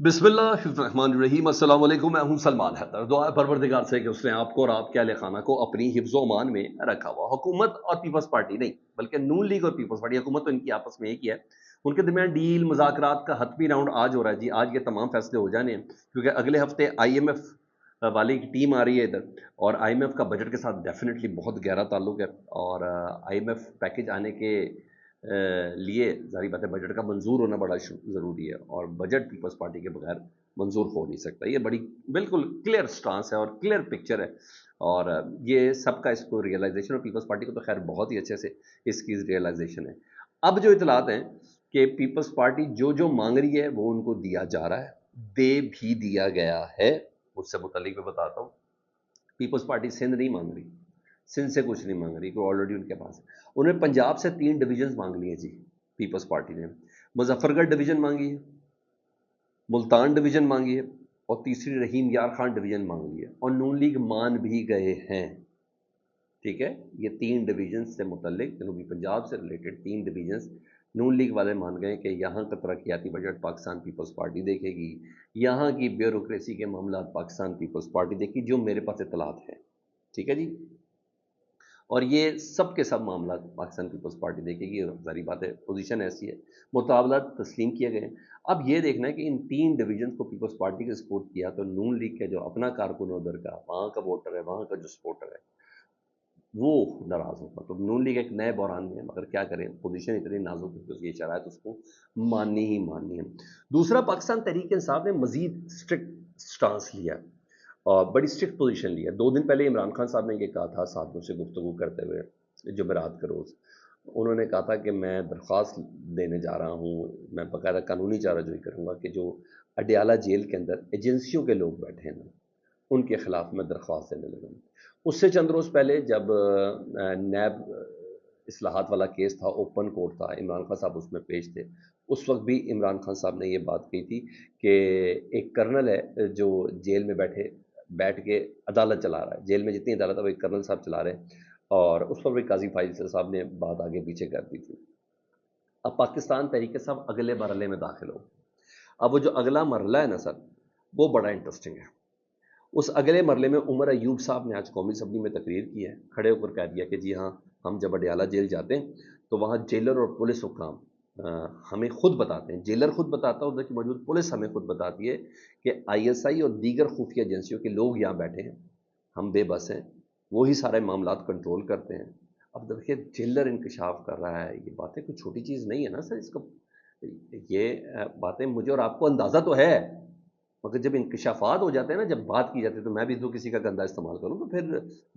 बिस्मिल्लाहिर्रहमानिर्रहीम। अस्सलाम वालेकुम। मैं हूं सलमान हैदर। दुआ है परवरदिगार से कि उसने आपको और आपके अहले खाना को अपनी हिफ्ज़ ओ अमान में रखा हुआ। हुकूमत और पीपल्स पार्टी नहीं, बल्कि नून लीग और पीपल्स पार्टी, हुकूमत तो इनकी आपस में एक ही है। उनके दरमियान डील मुज़ाकरात का हतमी राउंड आज हो रहा है जी। आज ये तमाम फैसले हो जाने हैं, क्योंकि अगले हफ्ते IMF वाली की टीम आ रही है इधर, और IMF का बजट के साथ डेफिनेटली बहुत गहरा ताल्लुक है। और IMF पैकेज आने के लिए जारी बात है बजट का मंजूर होना बड़ा ज़रूरी है, और बजट पीपल्स पार्टी के बगैर मंजूर हो नहीं सकता। ये बड़ी बिल्कुल क्लियर स्टांस है और क्लियर पिक्चर है, और ये सबका इसको रियलाइजेशन, और पीपल्स पार्टी को तो खैर बहुत ही अच्छे से इसकी रियलाइजेशन है। अब जो इतलात हैं कि पीपल्स पार्टी जो जो मांग रही है वो उनको दिया जा रहा है, दे भी दिया गया है। उससे मुतालिक मैं बताता हूँ, पीपल्स पार्टी सिंध नहीं मांग रही, सिंध से कुछ नहीं मांग रही, क्योंकि ऑलरेडी उनके पास है। उन्होंने पंजाब से 3 डिवीजन मांग लिए जी। पीपल्स पार्टी ने मुजफ्फरगढ़ डिवीजन मांगी है, मुल्तान डिवीजन मांगी है, और तीसरी रहीम यार खान डिवीजन मांग ली है, और नून लीग मान भी गए हैं। ठीक है, ये 3 डिवीजन से मुतल्लिक जनूबी पंजाब से रिलेटेड 3 डिवीजन नून लीग वाले मान गए कि यहाँ का तरक्याती बजट पाकिस्तान पीपल्स पार्टी देखेगी, यहाँ की ब्यूरोक्रेसी के मामला पाकिस्तान पीपल्स पार्टी देखेगी, जो मेरे पास इतलात है। ठीक है जी, और ये सब के सब मामला पाकिस्तान पीपल्स पार्टी देखेगी। सारी बात है, पोजीशन ऐसी है, मुतावलत तस्लीम किए गए हैं। अब ये देखना है कि इन 3 डिवीजन को पीपल्स पार्टी के सपोर्ट किया, तो नून लीग के जो अपना कारकुन उधर का, वहाँ का वोटर है, वहाँ का जो सपोर्टर है, वो नाराज होगा। तो नून लीग एक नए बहरान में है, मगर क्या करें, पोजीशन इतनी नाजुक है कि ये शरायत उसको माननी ही माननी है। दूसरा, पाकिस्तान तहरीक इंसाफ ने मजीद स्ट्रिक्ट स्टांस लिया और बड़ी स्ट्रिक्ट पोजीशन ली है। 2 दिन पहले इमरान खान साहब ने ये कहा था साथियों से गुफ्तगू करते हुए जुमेरात के रोज़, उन्होंने कहा था कि मैं दरख्वास्त देने जा रहा हूँ, मैं बाकायदा कानूनी चाराजोई करूँगा कि जो अडियाला जेल के अंदर एजेंसियों के लोग बैठे हैं ना, उनके खिलाफ मैं दरख्वास्त देने लगा। उससे चंद रोज़ पहले जब नैब इस्लाहात वाला केस था, ओपन कोर्ट था, इमरान खान साहब उसमें पेश थे, उस वक्त भी इमरान खान साहब ने ये बात कही थी कि एक कर्नल है जो जेल में बैठ के अदालत चला रहा है, जेल में जितनी अदालत है वो एक कर्नल साहब चला रहे हैं, और उस पर भी काजी फाइल साहब ने बात आगे पीछे कर दी थी। अब पाकिस्तान तरीके साहब अगले मरहले में दाखिल हो। अब वो जो अगला मरहला है ना सर, वो बड़ा इंटरेस्टिंग है। उस अगले मरले में उमर अयूब साहब ने आज कौमी असम्बली में तकरीर की है, खड़े होकर कह दिया कि जी हाँ, हम जब अडियाला जेल जाते हैं तो वहाँ जेलर और पुलिस हुक्काम हमें खुद बताते हैं, जेलर खुद बताता है, उधर की मौजूद पुलिस हमें खुद बताती है कि ISI और दीगर खुफिया एजेंसियों के लोग यहाँ बैठे हैं, हम बेबस हैं, वही सारे मामलात कंट्रोल करते हैं। अब देखिए, जेलर इंकशाफ कर रहा है, ये बातें कोई छोटी चीज़ नहीं है ना सर। इसको ये बातें मुझे और आपको अंदाज़ा तो है, मगर जब इंकशाफात हो जाते हैं ना, जब बात की जाती है, तो मैं भी तो किसी का गंदा इस्तेमाल करूँ तो फिर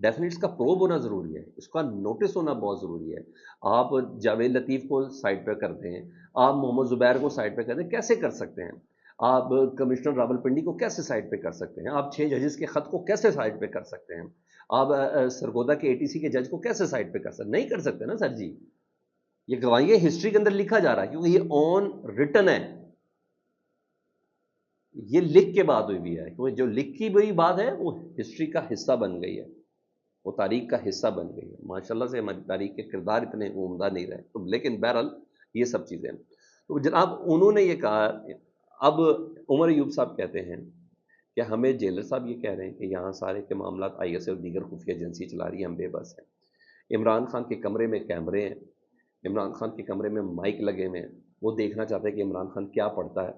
डेफिनेट इसका प्रोब होना ज़रूरी है, इसका नोटिस होना बहुत ज़रूरी है। आप जावेद लतीफ़ को साइड पे कर दें, आप मोहम्मद ज़ुबैर को साइड पे कर दें, कैसे कर सकते हैं? आप कमिश्नर रावलपिंडी को कैसे साइड पे कर सकते हैं? आप 6 जजेस के ख़त को कैसे साइड पे कर सकते हैं? आप सरगोदा के ATC के जज को कैसे साइड पे कर सकते? नहीं कर सकते ना सर जी। ये गवाही हिस्ट्री के अंदर लिखा जा रहा है, क्योंकि ये ऑन रिटन है, ये लिख के बात हुई भी है, क्योंकि जो लिखी हुई बात है वो हिस्ट्री का हिस्सा बन गई है, वो तारीख का हिस्सा बन गई है। माशाल्लाह से हमारी तारीख के किरदार इतने उम्दा नहीं रहे, तो लेकिन बहरहाल ये सब चीज़ें हैं। तो जनाब उन्होंने ये कहा। अब उमर अयूब साहब कहते हैं कि हमें जेलर साहब ये कह रहे हैं कि यहाँ सारे के मामला ISI और दीगर खुफिया एजेंसी चला रही है, हम बेबस हैं। इमरान खान के कमरे में कैमरे हैं, इमरान खान के कमरे में माइक लगे हुए हैं, वो देखना चाहते हैं कि इमरान खान क्या पढ़ता है,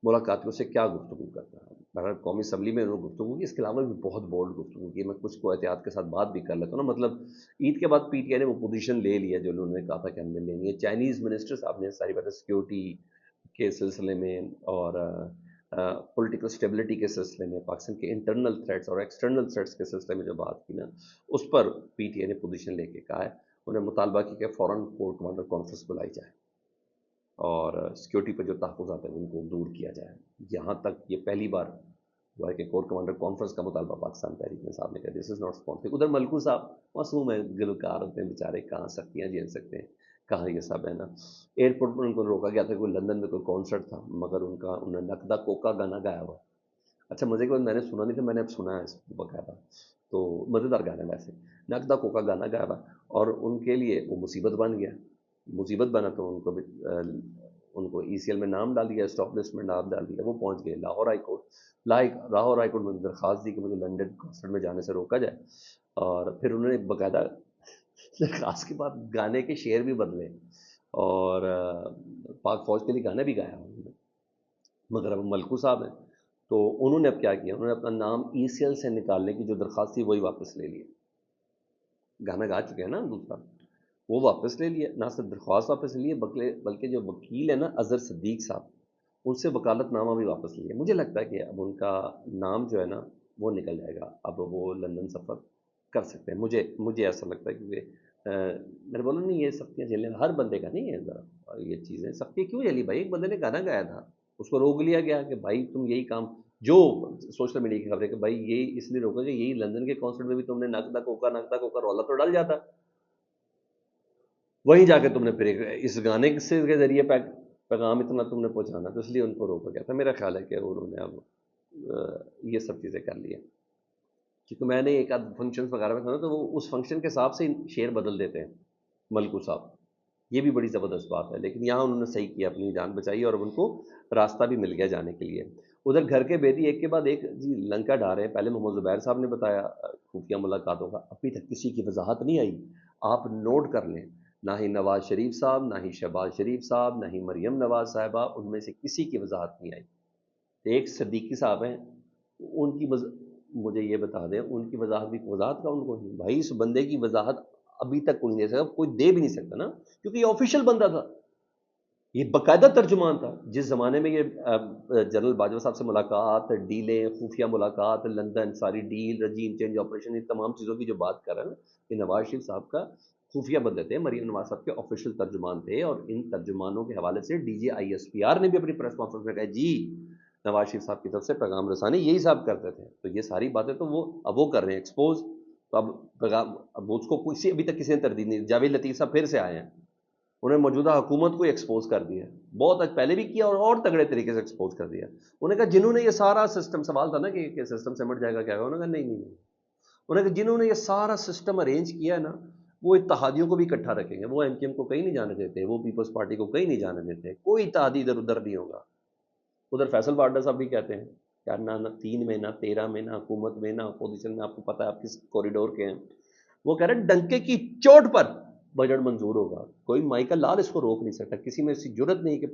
मुलाकातियों से क्या गुफ्तगू करता है। बहरहाल कौमी असम्बली में उन्होंने गुफ्तगू की, इसके अलावा भी बहुत बोल्ड गुफ्तगू की। मैं कुछ को एहतियात के साथ बात भी कर लेता हूँ ना, मतलब ईद के बाद PTI ने वो पोजीशन ले लिया जो उन्होंने कहा था कि हमने लेनी है। चाइनीज़ मिनिस्टर साहब ने सारी बातें सिक्योरिटी के सिलसिले में और पॉलिटिकल स्टेबिलिटी के सिलसिले में, पाकिस्तान के इंटरनल थ्रेट्स और एक्सटर्नल थ्रेट्स के सिलसिले में जो बात की ना, उस पर PTI ने पोजीशन लेके कहा है, उन्हें मुतालबा किया कि फ़ौरन कोर कमांडर कॉन्फ्रेंस बुलाई जाए और सिक्योरिटी पर जो तहफ़्फ़ुज़ात हैं उनको दूर किया जाए। यहाँ तक ये पहली बार हुआ है कि कोर कमांडर कॉन्फ्रेंस का मुतालबा पाकिस्तान तहरीक इंसाफ ने किया। This is not responsive. उधर मलकू साहब मासूम है, गुलकार होते हैं बेचारे, कहाँ सख्तियाँ झेल सकते हैं, कहाँ ये सब है ना। एयरपोर्ट पर उनको रोका गया था, कोई लंदन में कोई कॉन्सर्ट था, मगर उन्होंने नकदा कोका गाना गाया हुआ। अच्छा, मज़े की बात, मैंने सुना नहीं था, मैंने अब सुना है इसको बाकायदा, तो मज़ेदार गाना है वैसे। नकदा कोका गाना गाया हुआ, और उनके लिए वो मुसीबत बन गया। मुसीबत बना तो उनको भी ان کو ای سی ایل میں نام ڈال دیا, اسٹاپ لسٹ میں نام ڈال دیا, وہ پہنچ گئے Lahore high court. Lahore high court میں درخواست دی کہ مجھے لنڈن کانسرٹ میں جانے سے روکا جائے, اور پھر انہوں نے باقاعدہ درخواست کے بعد گانے کے شعر بھی بدلے, اور پاک فوج کے لیے گانا بھی گایا انہوں نے, مگر اب ملکو صاحب ہیں. تو انہوں نے اب کیا کیا, انہوں نے اپنا نام ای سی ایل سے نکالنے کی جو درخواست تھی وہی واپس لے لی. گانا گا چکے ہیں نا دوسرا, وہ واپس لے لیا. نہ صرف درخواست واپس لے لیے بلکہ جو وکیل ہے نا اظہر صدیق صاحب, ان سے وکالت نامہ بھی واپس لیا. مجھے لگتا ہے کہ اب ان کا نام جو ہے نا وہ نکل جائے گا, اب وہ لندن سفر کر سکتے ہیں. مجھے ایسا لگتا ہے, کیونکہ میں نے بولا نہیں یہ سختیاں جھیلنے ہر بندے کا نہیں ہے ذرا, یہ چیزیں سختیاں کیوں جھیلی بھائی؟ ایک بندے نے گانا گایا تھا, اس کو روک لیا گیا کہ بھائی تم یہی کام, جو سوشل میڈیا کی خبر ہے کہ بھائی یہی اس لیے روکا کہ یہی لندن کے کانسرٹ میں بھی تم نے نقدہ کوکا رولا تو ڈال جاتا, وہیں جا کے تم نے پھر اس گانے کے ذریعے پیغام اتنا تم نے پہنچانا, تو اس لیے ان کو روکا گیا تھا. میرا خیال ہے کہ انہوں نے اب یہ سب چیزیں کر لی ہیں, کیونکہ میں نے ایک آدھ فنکشن وغیرہ میں سنا تو وہ اس فنکشن کے حساب سے شعر بدل دیتے ہیں ملکو صاحب, یہ بھی بڑی زبردست بات ہے. لیکن یہاں انہوں نے صحیح کیا, اپنی جان بچائی, اور ان کو راستہ بھی مل گیا جانے کے لیے. ادھر گھر کے بیدی ایک کے بعد ایک جی لنکا ڈھا رہے ہیں. پہلے محمد زبیر صاحب نے بتایا خفیہ ملاقاتوں کا, ابھی تک کسی کی وضاحت نہیں آئی. آپ نوٹ کر لیں, نہ ہی نواز شریف صاحب, نہ ہی شہباز شریف صاحب, نہ ہی مریم نواز صاحبہ, ان میں سے کسی کی وضاحت نہیں آئی. ایک صدیقی صاحب ہیں, ان کی مجھے یہ بتا دیں ان کی وضاحت کا ان کو نہیں. بھائی اس بندے کی وضاحت ابھی تک کوئی نہیں دے سکتا, کوئی دے بھی نہیں سکتا نا, کیونکہ یہ آفیشیل بندہ تھا, یہ باقاعدہ ترجمان تھا. جس زمانے میں یہ جنرل باجوہ صاحب سے ملاقات, ڈیلیں, خفیہ ملاقات, لندن ساری ڈیل, رجیم چینج آپریشن, ان تمام چیزوں کی جو بات کر رہے ہیں نا, یہ نواز شریف صاحب کا خفیہ بندے تھے. مریم نواز صاحب کے آفیشیل ترجمان تھے, اور ان ترجمانوں کے حوالے سے D G I S P R نے بھی اپنی پریس کانفرنس میں کہا جی نواز شریف صاحب کی طرف سے پیغام رسانی یہی صاحب کرتے تھے. تو یہ ساری باتیں تو اب وہ کر رہے ہیں ایکسپوز. تو اب اس کو ابھی تک کسی نے تردید نہیں. جاوید لطیف صاحب پھر سے آئے ہیں, انہیں موجودہ حکومت کو ایکسپوز کر دیا, بہت پہلے بھی کیا اور تگڑے طریقے سے ایکسپوز کر دیا. انہوں نے کہا جنہوں نے یہ سارا سسٹم, سوال تھا نا کہ سسٹم سمٹ جائے گا کیا ہوگا, انہوں نے کہا نہیں. انہوں نے کہا جنہوں نے یہ سارا سسٹم ارینج کیا ہے نا وہ اتحادیوں کو بھی اکٹھا رکھیں گے, وہ ایم کیو ایم کو کہیں نہیں جانے دیتے, وہ پیپلز پارٹی کو کہیں نہیں جانے دیتے, کوئی اتحادی ادھر ادھر نہیں ہوگا. ادھر فیصل وارڈر صاحب بھی کہتے ہیں کہ نہ 3 میں, نہ 13 میں, نہ حکومت میں, نہ اپوزیشن میں, آپ کو پتہ ہے آپ کس کوریڈور کے ہیں. وہ کہہ رہے ہیں ڈنکے کی چوٹ پر بجٹ منظور ہوگا, کوئی مائیکل لال اس کو روک نہیں سکتا, کسی میں ایسی جرت نہیں کہ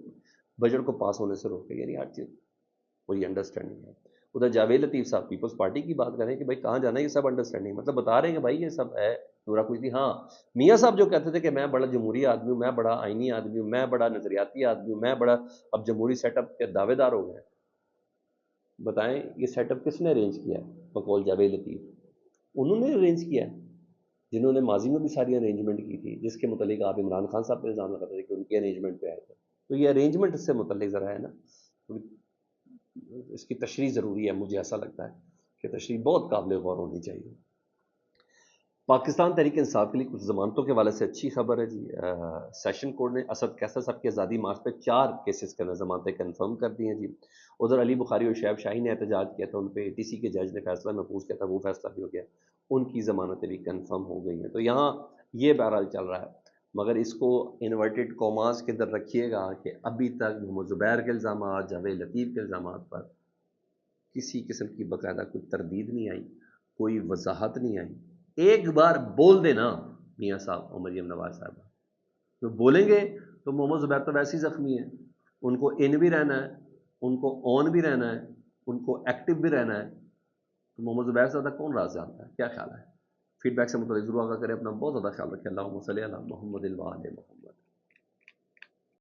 بجٹ کو پاس ہونے سے روکے. یعنی ہر چیز وہی انڈرسٹینڈنگ ہے. ادھر جاوید لطیف صاحب پیپلز پارٹی کی بات کریں کہ بھائی کہاں جانا ہے, یہ سب انڈرسٹینڈنگ, مطلب بتا رہے ہیں کہ بھائی یہ سب ہے پورا کچھ نہیں. ہاں میاں صاحب جو کہتے تھے کہ میں بڑا جمہوری آدمی ہوں, میں بڑا آئینی آدمی ہوں, میں بڑا نظریاتی آدمی ہوں, میں بڑا اب جمہوری سیٹ اپ کے دعوے دار ہو گئے. بتائیں یہ سیٹ اپ کس نے ارینج کیا ہے؟ بقول جاوید لطیف انہوں نے ارینج کیا ہے, جنہوں نے ماضی میں بھی ساری ارینجمنٹ کی تھی, جس کے متعلق آپ عمران خان صاحب پہ الزام لگاتے تھے کہ ان کی ارینجمنٹ پہ آئے تھے. تو یہ ارینجمنٹ اس سے متعلق ذرا ہے نا, اس کی تشریح ضروری ہے. مجھے ایسا لگتا ہے کہ تشریح بہت قابل غور ہونی چاہیے. پاکستان تحریک انصاف کے لیے کچھ ضمانتوں کے حوالے سے اچھی خبر ہے جی. سیشن کورٹ نے اسد کیسر صاحب کی آزادی مارچ پہ 4 کیسز کے اندر ضمانتیں کنفرم کر دی ہیں جی. ادھر علی بخاری اور شعیب شاہی نے احتجاج کیا تھا, ان پہ ٹی سی کے جج نے فیصلہ محفوظ کیا تھا, وہ فیصلہ بھی ہو گیا, ان کی ضمانتیں بھی کنفرم ہو گئی ہیں. تو یہاں یہ بہرحال چل رہا ہے, مگر اس کو انورٹڈ کوماز کے اندر رکھیے گا کہ ابھی تک محمد زبیر کے الزامات, جاوید لطیف کے الزامات پر کسی قسم کی باقاعدہ کوئی تردید نہیں آئی, کوئی وضاحت نہیں آئی. ایک بار بول دینا میاں صاحب اور مریم نواز صاحب, تو بولیں گے تو محمد زبیر تو ویسے ہی زخمی ہیں, ان کو ان بھی رہنا ہے, ان کو آن بھی رہنا ہے, ان کو ایکٹیو بھی رہنا ہے. تو محمد زبیر سے زیادہ کون راز جانتا ہے؟ کیا خیال ہے؟ فیڈ بیک سے متعلق ضرور آگاہ کریں. اپنا بہت زیادہ خیال رکھیں. اللہم صلی علی محمد و آل محمد.